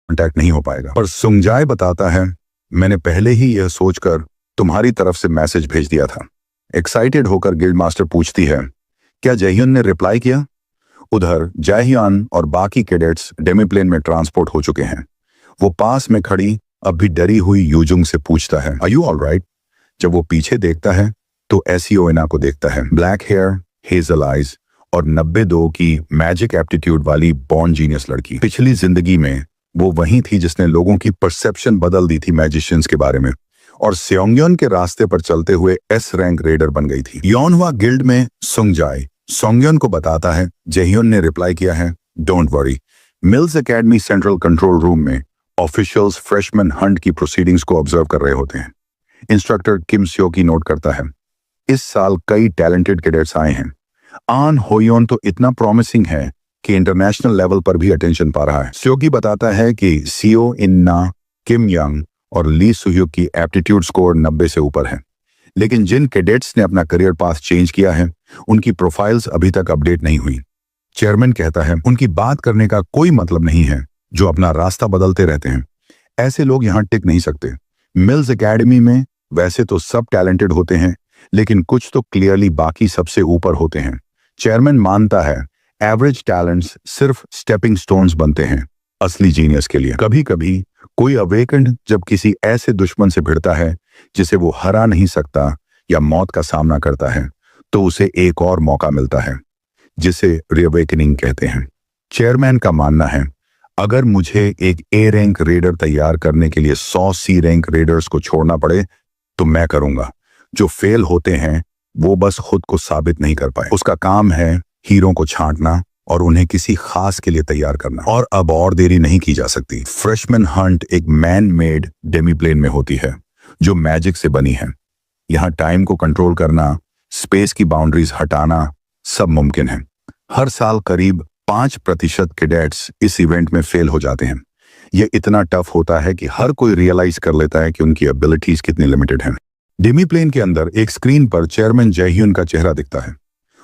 Contact नहीं हो पाएगा। पर सुंगजाय बताता है, मैंने पहले ही यह सोचकर तुम्हारी तरफ से मैसेज भेज दिया था। एक्साइटेड होकर गिल्ड मास्टर पूछती है, क्या जयह्यून ने रिप्लाई किया? उधर जयह्यून और बाकी कैडेट्स डेमीप्लेन में ट्रांसपोर्ट हो चुके हैं। वो पास में खड़ी अब भी डरी हुई यूजुंग से पूछता है, आर यू ऑल राइट? जब वो पीछे देखता है तो एसियो इना को देखता है। ब्लैक हेयर, हेजल आइज और 92 की मैजिक एप्टीट्यूड वाली बॉर्न जीनियस लड़की। पिछली जिंदगी में वो वही थी जिसने लोगों की परसेप्शन बदल दी थी मैजिशियंस के बारे में, और सेओंगयोन के रास्ते पर चलते हुए एस रैंक रेडर बन गई थी। योनहवा गिल्ड में सुंगजाय सोंगयोन को बताता है, जयह्यून ने रिप्लाई किया है, don't worry. Mills academy central control room में ऑफिशियल्स फ्रेशमैन हंट की प्रोसीडिंग्स को ऑब्जर्व कर रहे होते हैं। इंस्ट्रक्टर किम स्यो की नोट करता है, इस साल कई टैलेंटेड कैडेट्स आए हैं। आन होयोन तो इतना प्रॉमिसिंग है कि इंटरनेशनल लेवल पर भी अटेंशन पा रहा है। स्योकी बताता है कि सीओ इन्ना, किम यंग और ली सुह्युक की एप्टीट्यूड स्कोर 90 से ऊपर है, लेकिन जिन कैडेट्स ने अपना करियर पाथ चेंज किया है उनकी प्रोफाइल्स अभी तक अपडेट नहीं हुई। चेयरमैन कहता है, उनकी बात करने का कोई मतलब नहीं है, जो अपना रास्ता बदलते रहते हैं। ऐसे लोग यहाँ टिक नहीं सकते। मिल्स एकेडमी में वैसे तो सब टैलेंटेड होते हैं, लेकिन कुछ तो क्लियरली बाकी सबसे ऊपर होते हैं। चेयरमैन मानता है एवरेज टैलेंट्स सिर्फ स्टेपिंग स्टोन्स बनते हैं असली जीनियस के लिए। कभी कभी कोई अवेकेंड जब किसी ऐसे दुश्मन से भिड़ता है जिसे वो हरा नहीं सकता या मौत का सामना करता है, तो उसे एक और मौका मिलता है, जिसे रीअवेकनिंग कहते हैं। चेयरमैन का मानना है, अगर मुझे एक ए रैंक रेडर तैयार करने के लिए 100 सी रैंक रेडर्स को छोड़ना पड़े तो मैं करूंगा। जो फेल होते हैं वो बस खुद को साबित नहीं कर पाए। उसका काम है हीरो को छांटना और उन्हें किसी खास के लिए तैयार करना। और अब और देरी नहीं की जा सकती। फ्रेशमैन हंट एक मैन मेड डेमीप्लेन में होती है जो मैजिक से बनी है। यहाँ टाइम को कंट्रोल करना, स्पेस की बाउंड्रीज हटाना सब मुमकिन है। हर साल करीब 5% कैडेट्स इस इवेंट में फेल हो जाते हैं। यह इतना टफ होता है कि हर कोई रियलाइज कर लेता है कि उनकी एबिलिटीज कितनी लिमिटेड हैं। डेमीप्लेन के अंदर एक स्क्रीन पर चेयरमैन जयह्यून का चेहरा दिखता है।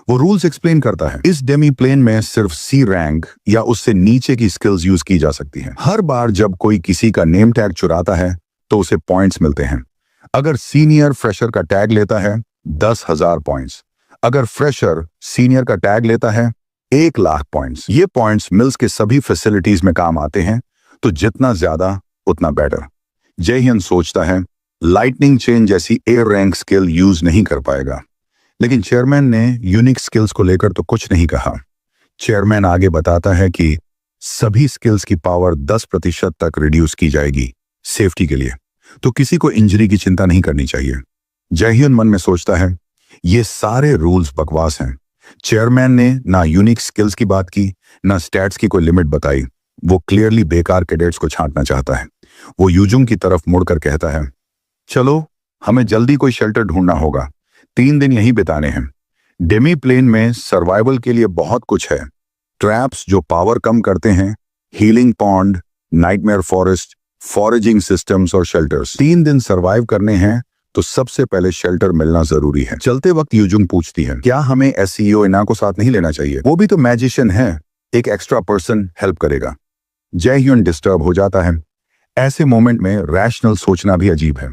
वो रूल्स एक्सप्लेन करता है। इस डेमीप्लेन में सिर्फ सी रैंक या उससे नीचे की स्किल्स यूज की जा सकती हैं। हर बार जब कोई किसी का नेम टैग चुराता है तो उसे पॉइंट्स मिलते हैं। अगर सीनियर फ्रेशर का टैग लेता है 10,000 पॉइंट्स। अगर फ्रेशर सीनियर का टैग लेता है 1,00,000 पॉइंट्स। ये पॉइंट्स मिल्स के सभी फैसिलिटीज में काम आते हैं, तो जितना ज्यादा उतना बेटर। जयह्यून सोचता है लाइटनिंग चेन जैसी ए रैंक स्किल यूज नहीं कर पाएगा, लेकिन चेयरमैन ने यूनिक स्किल्स को लेकर तो कुछ नहीं कहा। चेयरमैन आगे बताता है कि सभी स्किल्स की पावर 10% तक रिड्यूस की जाएगी सेफ्टी के लिए, तो किसी को इंजरी की चिंता नहीं करनी चाहिए। जयह्यून मन में सोचता है, ये सारे रूल्स बकवास हैं। चेयरमैन ने ना यूनिक स्किल्स की बात की, ना स्टैट्स की कोई लिमिट बताई। वो क्लियरली बेकार कैडेट्स को छांटना चाहता है। वो यूजुंग की तरफ मुड़कर कहता है, चलो हमें जल्दी कोई शेल्टर ढूंढना होगा, 3 दिन यहीं बिताने हैं। डेमीप्लेन में सर्वाइवल के लिए बहुत कुछ है। ट्रैप्स जो पावर कम करते हैं, healing pond, nightmare forest, foraging systems और शेल्टर्स। 3 दिन सर्वाइव करने हैं तो सबसे पहले शेल्टर मिलना जरूरी है। चलते वक्त यूजुंग पूछती है, क्या हमें एसईओ इना को साथ नहीं लेना चाहिए? वो भी तो मैजिशियन है, एक एक्स्ट्रा पर्सन हेल्प करेगा। जयह्यून डिस्टर्ब हो जाता है। ऐसे मोमेंट में रैशनल सोचना भी अजीब है,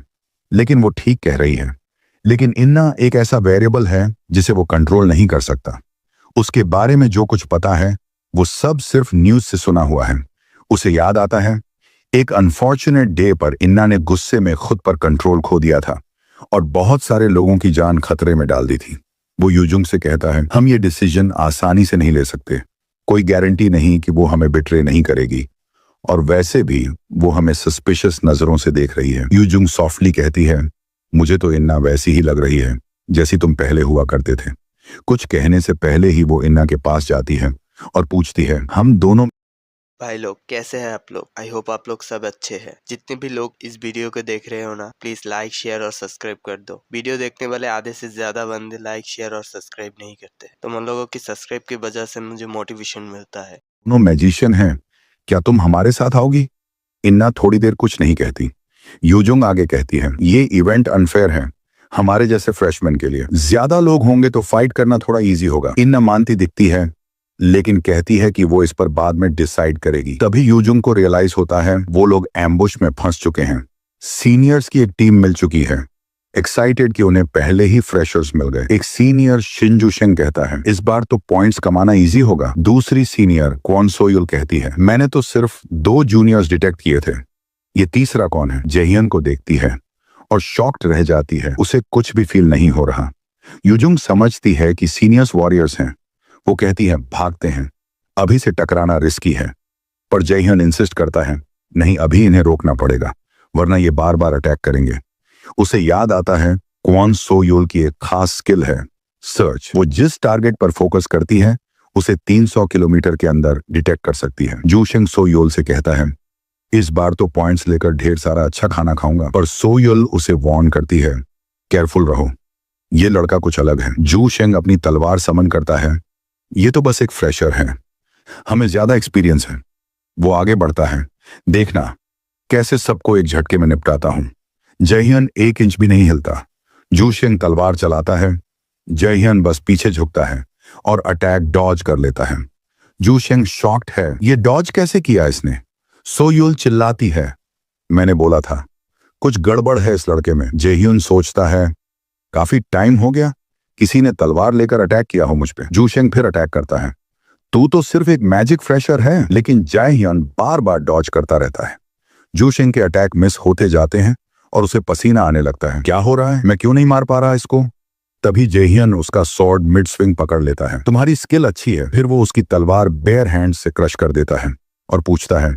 लेकिन वो ठीक कह रही है। लेकिन इन्ना एक ऐसा वेरिएबल है जिसे वो कंट्रोल नहीं कर सकता। उसके बारे में जो कुछ पता है वो सब सिर्फ न्यूज से सुना हुआ है। उसे याद आता है एक अनफॉर्चुनेट डे पर इन्ना ने गुस्से में खुद पर कंट्रोल खो दिया था और बहुत सारे लोगों की जान खतरे में डाल दी थी। वो यूजुंग से कहता है, हम ये डिसीजन आसानी से नहीं ले सकते। कोई गारंटी नहीं कि वो हमें बिट्रे नहीं करेगी, और वैसे भी वो हमें सस्पिशियस नजरों से देख रही है। यूजुंग सॉफ्टली कहती है, मुझे तो इन्ना वैसी ही लग रही है जैसी तुम पहले हुआ करते थे। कुछ कहने से पहले ही वो इन्ना के पास जाती है और पूछती है, हम दोनों भाई लोग कैसे हैं आप लोग? आई होप आप लोग सब अच्छे हैं। जितने भी लोग इस वीडियो को देख रहे हो ना, प्लीज लाइक शेयर और सब्सक्राइब कर दो। वीडियो देखने वाले आधे से ज्यादा बंदे लाइक शेयर और सब्सक्राइब नहीं करते, तो उन लोगों की सब्सक्राइब की वजह से मुझे मोटिवेशन मिलता है। दोनों मैजिशियन हैं, क्या तुम हमारे साथ आओगी? इन्ना थोड़ी देर कुछ नहीं कहती। यूजुंग आगे कहती है, ये इवेंट अनफेयर है हमारे जैसे फ्रेशमैन के लिए। ज्यादा लोग होंगे तो फाइट करना थोड़ा इजी होगा। इन्ना मानती दिखती है, लेकिन कहती है कि वो इस पर बाद में डिसाइड करेगी। तभी यूजुंग को रियलाइज होता है वो लोग एम्बुश में फंस चुके हैं। सीनियर्स की एक टीम मिल चुकी है। एक्साइटेड कि उन्हें पहले ही फ्रेशर्स मिल गए। एक सीनियर शिनजुशेंग कहता है इस बार तो पॉइंट्स कमाना इजी होगा। दूसरी सीनियर क्वान सोयुल कहती है मैंने तो सिर्फ 2 जूनियर्स डिटेक्ट किए थे, ये तीसरा कौन है? जेहियन को देखती है और शॉक्ड रह जाती है। उसे कुछ भी फील नहीं हो रहा। यूजुंग समझती है कि सीनियर्स वॉरियर्स हैं। वो कहती है भागते हैं, अभी से टकराना रिस्की है। पर जेहियन इंसिस्ट करता है नहीं, अभी इन्हें रोकना पड़ेगा वरना ये बार बार अटैक करेंगे। उसे याद आता है क्वान सोयुल की एक खास स्किल है सर्च। वो जिस टारगेट पर फोकस करती है उसे 300 किलोमीटर के अंदर डिटेक्ट कर सकती है। जूशेंग सोयुल से कहता है इस बार तो पॉइंट्स लेकर ढेर सारा अच्छा खाना खाऊंगा। पर सोयुल उसे वार्न करती है केयरफुल रहो, ये लड़का कुछ अलग है। जूशेंग अपनी तलवार समन करता है ये तो बस एक फ्रेशर है, हमें ज्यादा एक्सपीरियंस है। वो आगे बढ़ता है देखना कैसे सबको एक झटके में निपटाता हूं। जेहियन 1 इंच भी नहीं हिलता। जूशेंग तलवार चलाता है, जेहियन बस पीछे झुकता है और अटैक डॉज कर लेता है। जूशेंग शॉक्ड है ये डॉज कैसे किया इसने? सोयुल चिल्लाती है मैंने बोला था कुछ गड़बड़ है इस लड़के में। जेहियन सोचता है काफी टाइम हो गया किसी ने तलवार लेकर अटैक किया हो मुझ पे। जूशेंग फिर अटैक करता है तू तो सिर्फ एक मैजिक फ्रेशर है। लेकिन जेहियन बार बार डॉज करता रहता है। जूशेंग के अटैक मिस होते जाते हैं और उसे पसीना आने लगता है। क्या हो रहा है, मैं क्यों नहीं मार पा रहा इसको? तभी जेहियन उसका स्वॉर्ड मिड स्विंग पकड़ लेता है। तुम्हारी स्किल अच्छी है। फिर वो उसकी तलवार बेयर हैंड से क्रश कर देता है और पूछता है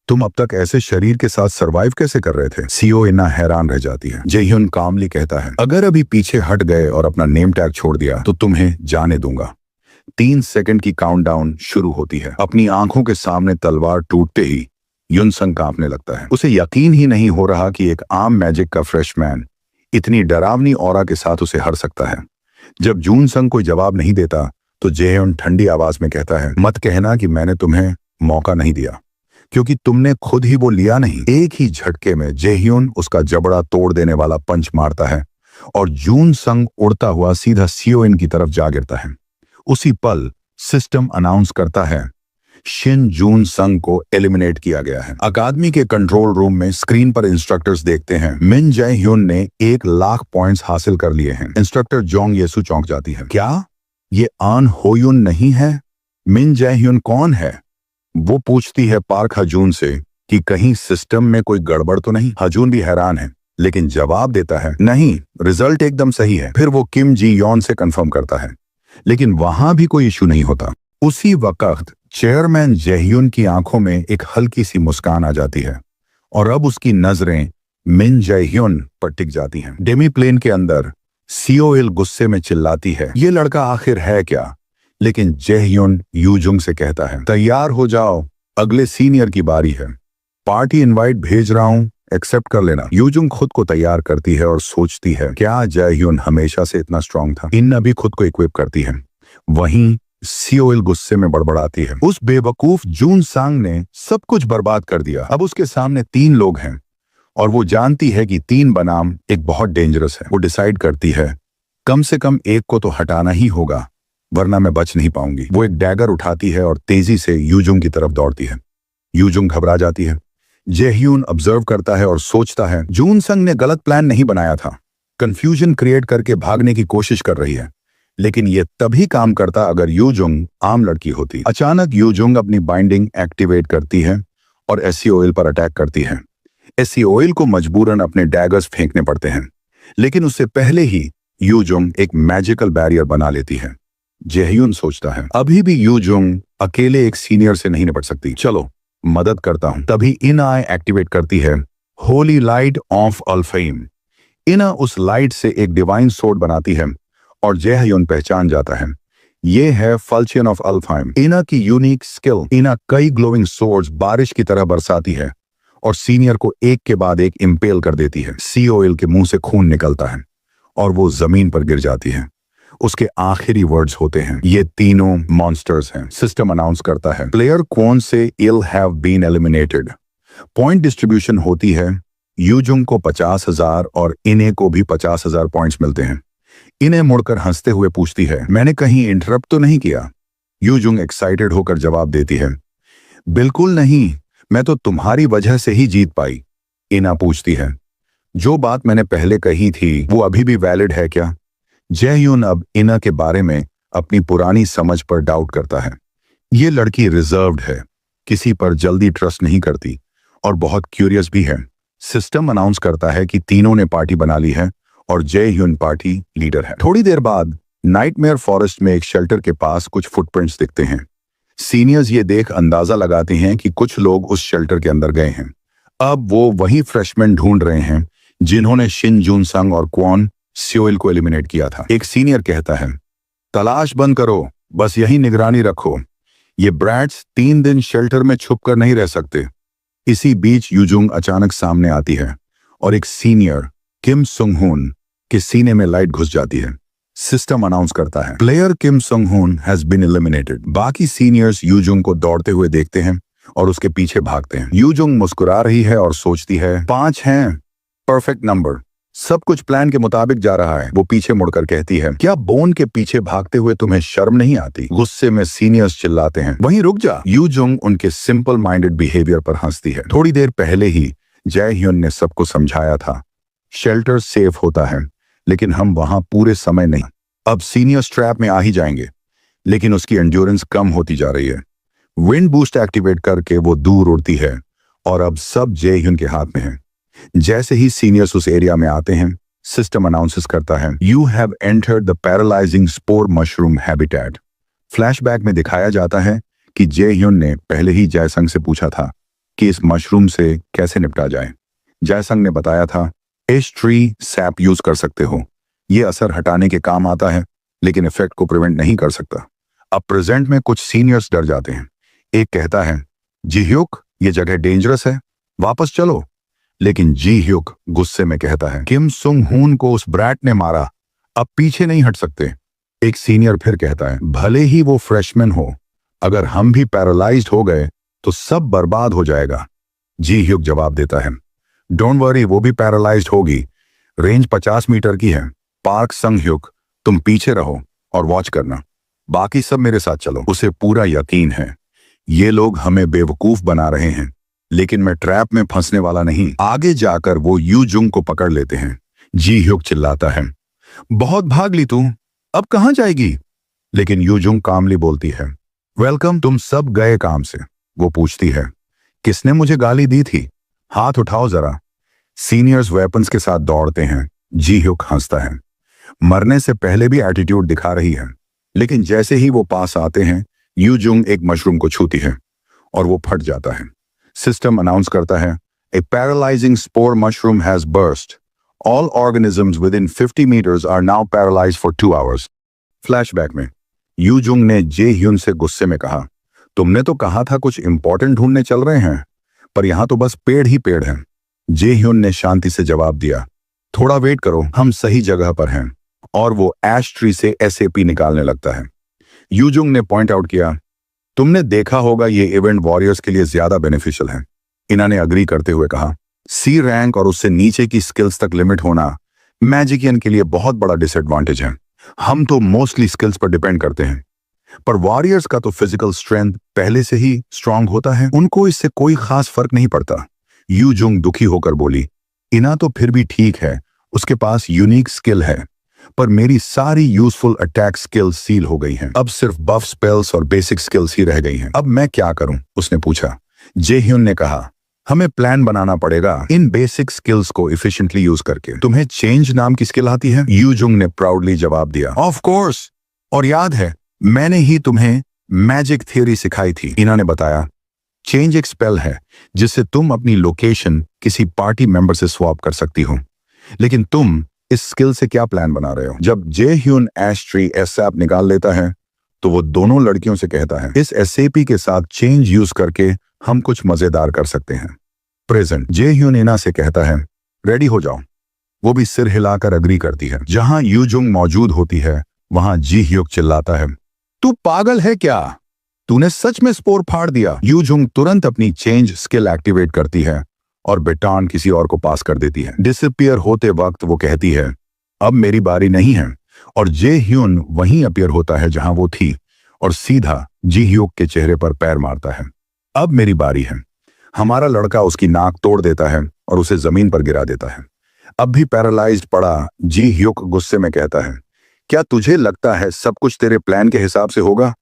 तुम अब तक ऐसे शरीर के साथ सरवाइव कैसे कर रहे थे? सीओ इना हैरान रह जाती है। जेहियन कामली कहता है अगर अभी पीछे हट गए और अपना नेम टैग छोड़ दिया तो तुम्हें जाने दूंगा। 3 सेकंड की काउंटडाउन शुरू होती है। अपनी आंखों के सामने तलवार टूटते ही युनसंग कांपने लगता है। उसे यकीन ही नहीं हो रहा कि एक आम मैजिक का फ्रेशमैन इतनी डरावनी ऑरा के साथ उसे हर सकता है। जब जूनसंग कोई जवाब नहीं देता तो जेहियन ठंडी आवाज में कहता है मत कहना कि मैंने तुम्हें मौका नहीं दिया, क्योंकि तुमने खुद ही वो लिया नहीं। एक ही झटके में जेहियन उसका जबड़ा तोड़ देने वाला पंच मारता है और जूनसंग उड़ता हुआ सीधा सीओइन की तरफ जा गिरता है। उसी पल सिस्टम अनाउंस करता है शिन जूनसंग को एलिमिनेट किया गया है। अकादमी के कंट्रोल रूम में स्क्रीन पर इंस्ट्रक्टर्स देखते हैं मिन जेह्युन ने 1 लाख पॉइंट्स हासिल कर लिए हैं। इंस्ट्रक्टर जोंग येसु चौंक जाती है। क्या ये आन होयुन नहीं है? मिन जेह्युन कौन है? वो पूछती है पार्क हजून से कि कहीं सिस्टम में कोई गड़बड़ तो नहीं। हजून भी हैरान है लेकिन जवाब देता है नहीं, रिजल्ट एकदम सही है। फिर वो किम जी यॉन से कंफर्म करता है लेकिन वहां भी कोई इशू नहीं होता। उसी वक्त चेयरमैन जेह्युन की आंखों में एक हल्की सी मुस्कान आ जाती है और अब उसकी नजरें मिन जेह्युन पर टिक जाती हैं। डेमी प्लेन के अंदर सीओएल गुस्से में चिल्लाती है ये लड़का आखिर है क्या? लेकिन जेह्युन यूजुंग से कहता है तैयार हो जाओ, अगले सीनियर की बारी है। पार्टी इनवाइट भेज रहा हूं, एक्सेप्ट कर लेना। यूजुंग खुद को तैयार करती है और सोचती है क्या जेह्युन हमेशा से इतना स्ट्रांग था? इन अभी खुद को इक्विप करती है। वहीं सीओएल गुस्से में बड़बड़ाती है उस बेवकूफ जूनसंग ने सब कुछ बर्बाद कर दिया। अब उसके सामने 3 लोग हैं और वो जानती है कि 3 बनाम एक बहुत डेंजरस है। वो डिसाइड करती है कम से कम एक को तो हटाना ही होगा वरना मैं बच नहीं पाऊंगी। वो एक डैगर उठाती है और तेजी से यूजुंग की तरफ दौड़ती है। यूजुंग घबरा जाती है। जेह्युन ऑब्जर्व करता है और सोचता है जूनसंग ने गलत प्लान नहीं बनाया था, कंफ्यूजन क्रिएट करके भागने की कोशिश कर रही है। लेकिन ये तभी काम करता अगर यूजुंग आम लड़की होती। अचानक यूजुंग अपनी बाइंडिंग एक्टिवेट करती है और एससीओएल पर अटैक करती है। एससीओएल को मजबूरन अपने डैगर्स फेंकने पड़ते हैं लेकिन उससे पहले ही यूजुंग एक मैजिकल बैरियर बना लेती है। जेह्युन सोचता है अभी भी यूजुंग अकेले एक सीनियर से नहीं निपट सकती, चलो मदद करता हूं। तभी इना एक्टिवेट करती है होली लाइट ऑफ अल्फेम। इना उस लाइट से एक डिवाइन सोर्ड बनाती है और जेह्युन पहचान जाता है ये है फल्चियन ऑफ अल्फाइम। इना की यूनिक स्किल। इना कई ग्लोइंग सोर्ड्स बारिश की तरह बरसाती है और सीनियर को एक के बाद एक इंपेल कर देती है। सीओएल के मुंह से खून निकलता है और वो जमीन पर गिर जाती है। उसके आखिरी वर्ड्स होते हैं ये तीनों मॉन्स्टर्स हैं। सिस्टम अनाउंस करता है player Kwan Se Il have been eliminated. Point distribution होती है। यूजुंग को 50,000 और इन्हें को भी 50,000 पॉइंट्स मिलते हैं। इन्हें मुड़कर हंसते हुए पूछती है मैंने कहीं इंटरप्ट तो नहीं किया? यूजुंग एक्साइटेड होकर जवाब देती है, बिल्कुल नहीं, मैं तो तुम्हारी वजह से ही जीत पाई। इना पूछती है, जो बात मैंने पहले कही थी वो अभी भी वैलिड है क्या? जयह्यून अब इना के बारे में अपनी पुरानी समझ पर डाउट करता है। ये लड़की रिजर्व्ड है, किसी पर जल्दी ट्रस्ट नहीं करती और बहुत क्यूरियस भी है। सिस्टम अनाउंस करता है कि तीनों ने पार्टी बना ली है और जयह्यून पार्टी लीडर है। थोड़ी देर बाद नाइटमेयर फॉरेस्ट में एक शेल्टर के पास कुछ फुटप्रिंट्स दिखते हैं। सीनियर्स ये देख अंदाजा लगाते हैं कि कुछ लोग उस शेल्टर के अंदर गए हैं। अब वो वही फ्रेशमैन ढूंढ रहे हैं जिन्होंने शिन जून संग और क्वॉन स्योइल को एलिमिनेट किया था। एक सीनियर कहता है, तलाश बंद करो, बस यही निगरानी रखो, ये ब्रैट्स 3 दिन शेल्टर में छुप कर नहीं रह सकते। इसी बीच यूजुंग अचानक सामने आती है और एक सीनियर किम सुंग हुन के सीने में लाइट घुस जाती है। सिस्टम अनाउंस करता है, प्लेयर किम सुंग हुन हैज बीन एलिमिनेटेड। बाकी सीनियर्स यूजुंग को दौड़ते हुए देखते हैं और उसके पीछे भागते हैं। यूजुंग मुस्कुरा रही है और सोचती है, 5 हैं, परफेक्ट नंबर, सब कुछ प्लान के मुताबिक जा रहा है। वो पीछे मुड़कर कहती है, क्या बोन के पीछे भागते हुए तुम्हें शर्म नहीं आती? गुस्से में सीनियर्स चिल्लाते हैं, वहीं रुक जा। यूजुंग उनके सिंपल माइंडेड बिहेवियर पर हंसती है। थोड़ी देर पहले ही जयह्यून ने सबको समझाया था, शेल्टर सेफ होता है लेकिन हम वहां पूरे समय नहीं। अब सीनियर्स ट्रैप में आ ही जाएंगे, लेकिन उसकी एंड्योरेंस कम होती जा रही है। विंड बूस्ट एक्टिवेट करके वो दूर उड़ती है और अब सब जयह्यून के हाथ में है। जैसे ही सीनियर्स उस एरिया में आते हैं, सिस्टम अनाउंसेस करता है, you have entered the paralysing spore mushroom habitat. Flashback में दिखाया जाता है कि जयह्यून ने पहले ही जयसंग से पूछा था कि इस मशरूम से कैसे निपटा जाए। जयसंग ने बताया था, एश ट्री सैप यूज कर सकते हो, ये असर हटाने के काम आता है लेकिन इफेक्ट को प्रिवेंट नहीं कर सकता। अब प्रेजेंट में कुछ सीनियर्स डर जाते हैं। एक कहता है, जी ह्यूक, ये जगह डेंजरस है, वापस चलो। लेकिन जी ह्यूक गुस्से में कहता है, किम सुंग हुन को उस ब्रैट ने मारा, अब पीछे नहीं हट सकते। एक सीनियर फिर कहता है, भले ही वो फ्रेशमैन हो, अगर हम भी पैरालाइज्ड हो गए तो सब बर्बाद हो जाएगा। जी ह्यूक जवाब देता है, डोंट वरी, वो भी पैरालाइज्ड होगी, रेंज 50 मीटर की है। पार्क संग ह्यूक, तुम पीछे रहो और वॉच करना, बाकी सब मेरे साथ चलो। उसे पूरा यकीन है ये लोग हमें बेवकूफ बना रहे हैं, लेकिन मैं ट्रैप में फंसने वाला नहीं। आगे जाकर वो यूजुंग को पकड़ लेते हैं। जी ह्यूक चिल्लाता है, बहुत भाग ली तू, अब कहां जाएगी? लेकिन यूजुंग कामली बोलती है, वेलकम, तुम सब गए काम से। वो पूछती है, किसने मुझे गाली दी थी? हाथ उठाओ जरा। सीनियर्स वेपन्स के साथ दौड़ते हैं। जी ह्यूक हंसता है, मरने से पहले भी एटीट्यूड दिखा रही है। लेकिन जैसे ही वो पास आते हैं, यूजुंग एक मशरूम को छूती है और वो फट जाता है। सिस्टम अनाउंस करता है, a paralysing spore mushroom has burst, all organisms within 50 metres are now paralysed for 2 hours. Flashback में यूजुंग ने जे-ह्यून से गुस्से में कहा, तुमने तो कहा था कुछ इंपॉर्टेंट ढूंढने चल रहे हैं, पर यहां तो बस पेड़ ही पेड़ हैं। जे-ह्यून ने शांति से जवाब दिया, थोड़ा वेट करो, हम सही जगह पर हैं। और वो ऐश ट्री से एसएपी निकालने लगता है। यूजुंग ने पॉइंट आउट किया, तुमने देखा होगा ये इवेंट वॉरियर्स के लिए ज्यादा बेनिफिशियल है। इना ने अग्री करते हुए कहा, सी रैंक और उससे नीचे की स्किल्स तक लिमिट होना मैजिकियन के लिए बहुत बड़ा डिसएडवांटेज है। हम तो मोस्टली स्किल्स पर डिपेंड करते हैं, पर वॉरियर्स का तो फिजिकल स्ट्रेंथ पहले से ही स्ट्रांग होता है, उनको इससे कोई खास फर्क नहीं पड़ता। यूजुंग दुखी होकर बोली, इना तो फिर भी ठीक है, उसके पास यूनिक स्किल है, पर मेरी सारी यूजफुल अटैक स्किल्स सील हो गई हैं। अब सिर्फ बफ स्पेल्स और बेसिक स्किल्स ही रह गई हैं। अब मैं क्या करूं? उसने पूछा। जे-ह्यून ने कहा, हमें प्लान बनाना पड़ेगा इन बेसिक स्किल्स को एफिशिएंटली यूज करके। तुम्हें चेंज नाम की स्किल आती है? यूजुंग ने प्राउडली जवाब दिया, ऑफ कोर्स, और याद है मैंने ही तुम्हें मैजिक थियरी सिखाई थी। इना ने बताया, चेंज एक स्पेल है जिससे तुम अपनी लोकेशन किसी पार्टी मेंबर से स्वैप कर सकती हो। लेकिन तुम इस स्किल से क्या प्लान बना रहे हो? जब जे-ह्यून ऐश ट्री एसएप निकाल लेता है तो वो दोनों लड़कियों से कहता है, इस एसएपी के साथ चेंज यूज करके हम कुछ मजेदार कर सकते हैं। प्रेजेंट जे-ह्यून इना से कहता है, रेडी हो जाओ। वो भी सिर हिलाकर अग्री करती है। जहां यूजुंग मौजूद होती है वहां जी-ह्यूक चिल्लाता है, तू पागल है क्या? तूने सच में स्पोर फाड़ दिया। यूजुंग तुरंत अपनी चेंज स्किल एक्टिवेट करती है और बेटान किसी और को पास कर देती है। डिसअपियर होते वक्त वो कहती है, अब मेरी बारी नहीं है, और जे-ह्यून वहीं अपीयर होता है जहां वो थी और सीधा जी ह्यूक के चेहरे पर पैर मारता है। अब मेरी बारी है। हमारा लड़का उसकी नाक तोड़ देता है और उसे जमीन पर गिरा देता है। अब भी पैरालाइज्ड पड़ा जी ह्यूक गुस्से में कहता है, क्या तुझे लगता है सब कुछ तेरे प्लान के हिसाब से होगा?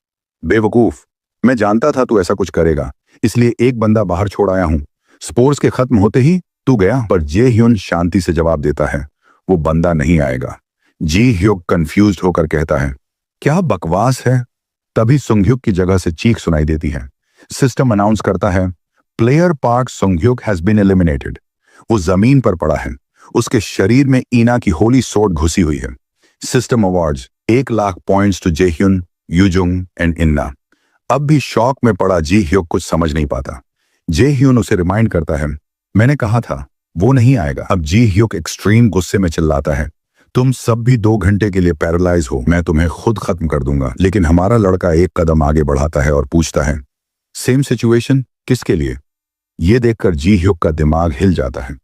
बेवकूफ, मैं जानता था तू ऐसा कुछ करेगा, इसलिए एक बंदा बाहर छोड़ आया हूं। स्पोर्स के खत्म होते ही तू गया। पर जे ह्यून शांति से जवाब देता है, वो बंदा नहीं आएगा। जी ह्यूक कंफ्यूज्ड होकर कहता है, क्या बकवास है? तभी सुंगह्युक की जगह से चीख सुनाई देती है। सिस्टम अनाउंस करता है, player Park Sunghyuk has been eliminated. वो जमीन पर पड़ा है, उसके शरीर में ईना की होली सोड घुसी हुई है। System awards 1,00,000 points to Jaehyun, Yujung and Inna. अब भी शॉक में पड़ा जी ह्यूक कुछ समझ नहीं पाता। जेह्युन उसे रिमाइंड करता है, मैंने कहा था वो नहीं आएगा। अब जी ह्यूक एक्सट्रीम गुस्से में चिल्लाता है, तुम सब भी 2 घंटे के लिए पैरालाइज हो, मैं तुम्हें खुद खत्म कर दूंगा। लेकिन हमारा लड़का एक कदम आगे बढ़ाता है और पूछता है, सेम सिचुएशन किसके लिए? ये देखकर जी ह्यूक का दिमाग हिल जाता है।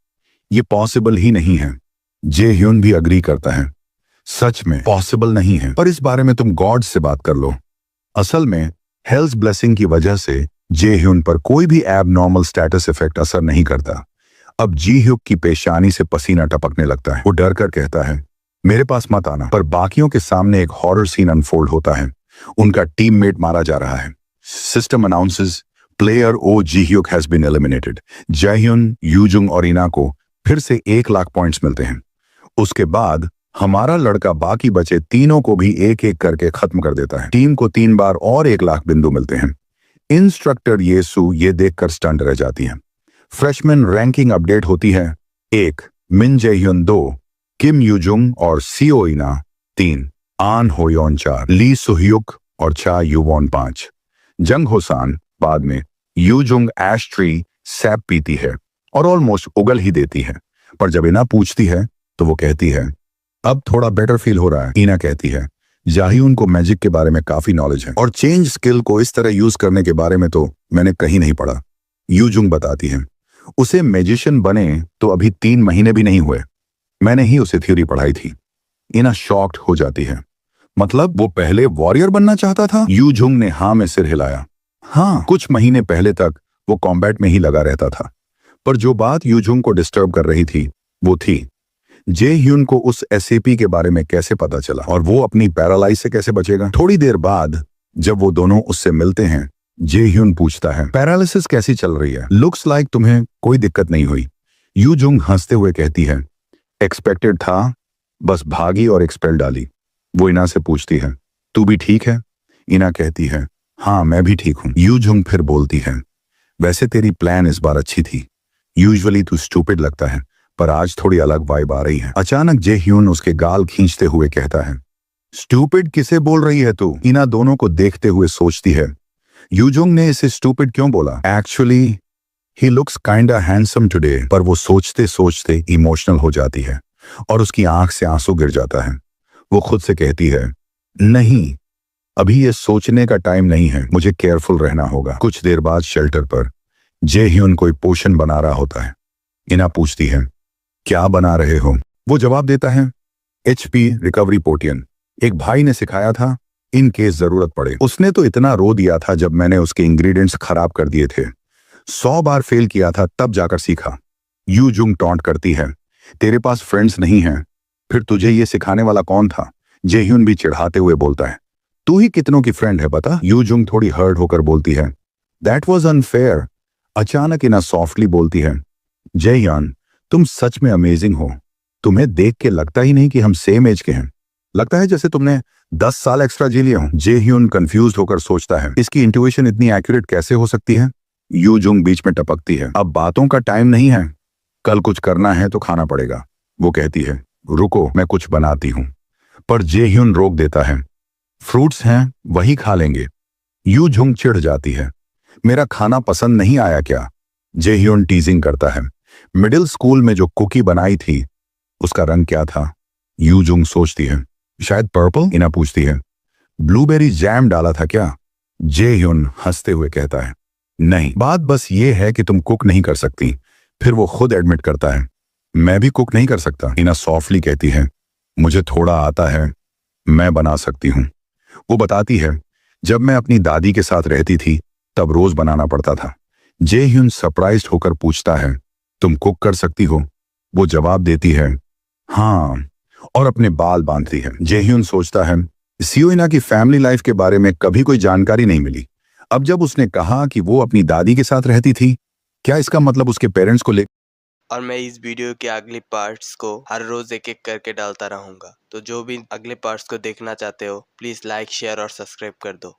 ये पॉसिबल ही नहीं है। जेह्युन भी अग्री करता है, सच में पॉसिबल नहीं है, पर इस बारे में तुम गॉड से बात कर लो। असल में हेल्स ब्लेसिंग की वजह से जेह्युन पर कोई भी एबनॉर्मल स्टेटस इफेक्ट असर नहीं करता। अब जी ह्यूक की पेशानी से पसीना टपकने लगता है। वो डर कर कहता है, मेरे पास मत आना। पर बाकियों के सामने एक हॉरर सीन अनफोल्ड होता है। उनका टीममेट मारा जा रहा है। System announces, player Oh Ji Hyuk has been eliminated. Jaehyun, Yujung और इना को फिर से 1,00,000 पॉइंट्स मिलते हैं। उसके बाद हमारा लड़का बाकी बचे तीनों को भी एक एक करके खत्म कर देता है। टीम को 3 बार और 1,00,000 बिंदु मिलते हैं। इंस्ट्रक्टर येसु ये देखकर स्टंट रह जाती है। फ्रेशमैन रैंकिंग अपडेट होती है, 1 मिन जेह्युन, 2 किम यूजुंग और सियो इना, 3 आन होयोन, 4 ली सुह्युक और चा युवॉन, 5 जंग होसान। बाद में यूजुंग ऐश ट्री सैप पीती है और ऑलमोस्ट उगल ही देती है। पर जब इना पूछती है तो वो कहती है, अब थोड़ा बेटर फील हो रहा है। इना कहती है, जाह्युन को मैजिक के बारे में काफी नॉलेज है और चेंज स्किल को इस तरह यूज करने के बारे में तो मैंने कहीं नहीं पढ़ा। यूजुंग बताती है, उसे मैजिशियन बने तो अभी 3 महीने भी नहीं हुए, मैंने ही उसे थ्योरी पढ़ाई थी। इना शॉक्ड हो जाती है, मतलब वो पहले वॉरियर बनना चाहता था? यूजुंग ने हाँ में सिर हिलाया। हाँ, कुछ महीने पहले तक वो कॉम्बैट में ही लगा रहता था। पर जो बात यूजुंग को डिस्टर्ब कर रही थी वो थी, जेह्युन को उस एसएपी के बारे में कैसे पता चला और वो अपनी पैरालाइज से कैसे बचेगा। थोड़ी देर बाद जब वो दोनों उससे मिलते हैं, जेह्युन पूछता है, पैरालिसिस कैसी चल रही है? लुक्स लाइक तुम्हें कोई दिक्कत नहीं हुई। यूजुंग हंसते हुए कहती है, एक्सपेक्टेड था, बस भागी और एक्सपेल डाली। वो इना से पूछती है, तू भी ठीक है? इना कहती है, हाँ मैं भी ठीक हूं। यूजुंग फिर बोलती है, वैसे तेरी प्लान इस बार अच्छी थी। यूजुअली तू स्टूपिड लगता है, पर आज थोड़ी अलग वाइब आ रही है। अचानक जेह्युन उसके गाल खींचते हुए कहता है, स्टूपिड किसे बोल रही है तू? इना दोनों को देखते हुए सोचती है, यूजुंग ने इसे स्टूपिड क्यों बोला? Actually he looks kinda handsome today. पर वो सोचते सोचते इमोशनल हो जाती है और उसकी आंख से आंसू गिर जाता है। वो खुद से कहती है, नहीं, अभी ये सोचने का टाइम नहीं है, मुझे केयरफुल रहना होगा। कुछ देर बाद शेल्टर पर जेह्युन कोई पोशन बना रहा होता है। इना पूछती है, क्या बना रहे हो? वो जवाब देता है, HP रिकवरी पोटियन, एक भाई ने सिखाया था, इन केस जरूरत पड़े। उसने तो इतना रो दिया था जब मैंने उसके इंग्रेडिएंट्स खराब कर दिए थे। 100 बार फेल किया था तब जाकर सीखा। यूजुंग टॉन्ट करती है, तेरे पास फ्रेंड्स नहीं हैं, फिर तुझे ये सिखाने वाला कौन था? जेह्युन भी चिढ़ाते हुए बोलता है, तू ही कितनों की फ्रेंड है बता? यूजुंग थोड़ी हर्ट होकर बोलती है, दैट वॉज अनफेयर। अचानक इना सॉफ्टली बोलती है, जेह्युन तुम सच में अमेजिंग हो, तुम्हें देख के लगता ही नहीं कि हम सेम एज के हैं, लगता है जैसे तुमने 10 साल एक्स्ट्रा जी लिए हों। जेह्युन कंफ्यूज होकर सोचता है, इसकी इंट्यूशन इतनी एक्यूरेट कैसे हो सकती है? यूजुंग बीच में टपकती है, अब बातों का टाइम नहीं है, कल कुछ करना है तो खाना पड़ेगा। वो कहती है, रुको मैं कुछ बनाती हूं। पर जेह्युन रोक देता है, फ्रूट्स हैं वही खा लेंगे। यूजुंग चिढ़ जाती है, मेरा खाना पसंद नहीं आया क्या? जेह्युन टीजिंग करता है, मिडिल स्कूल में जो कुकी बनाई थी उसका रंग क्या था? यूजुंग सोचती है, शायद पर्पल। इना पूछती है, ब्लूबेरी जैम डाला था क्या? जेह्युन हंसते हुए कहता है, नहीं, बात बस ये है कि तुम कुक नहीं कर सकती। फिर वो खुद एडमिट करता है, मैं भी कुक नहीं कर सकता। इना सॉफ्टली कहती है, मुझे थोड़ा आता है, मैं बना सकती हूं। वो बताती है, जब मैं अपनी दादी के साथ रहती थी तब रोज बनाना पड़ता था। जेह्यून सरप्राइज्ड होकर पूछता है, तुम कुक कर सकती हो? वो जवाब देती है, हाँ, और अपने बाल बांधती है। जेह्यून सोचता है, सियोइना की फैमिली लाइफ के बारे में कभी कोई जानकारी नहीं मिली। अब जब उसने कहा कि वो अपनी दादी के साथ रहती थी, क्या इसका मतलब उसके पेरेंट्स को ले। और मैं इस वीडियो के अगले पार्ट्स को हर रोज एक एक करके डालता रहूंगा, तो जो भी अगले पार्ट्स को देखना चाहते हो प्लीज लाइक शेयर और सब्सक्राइब कर दो।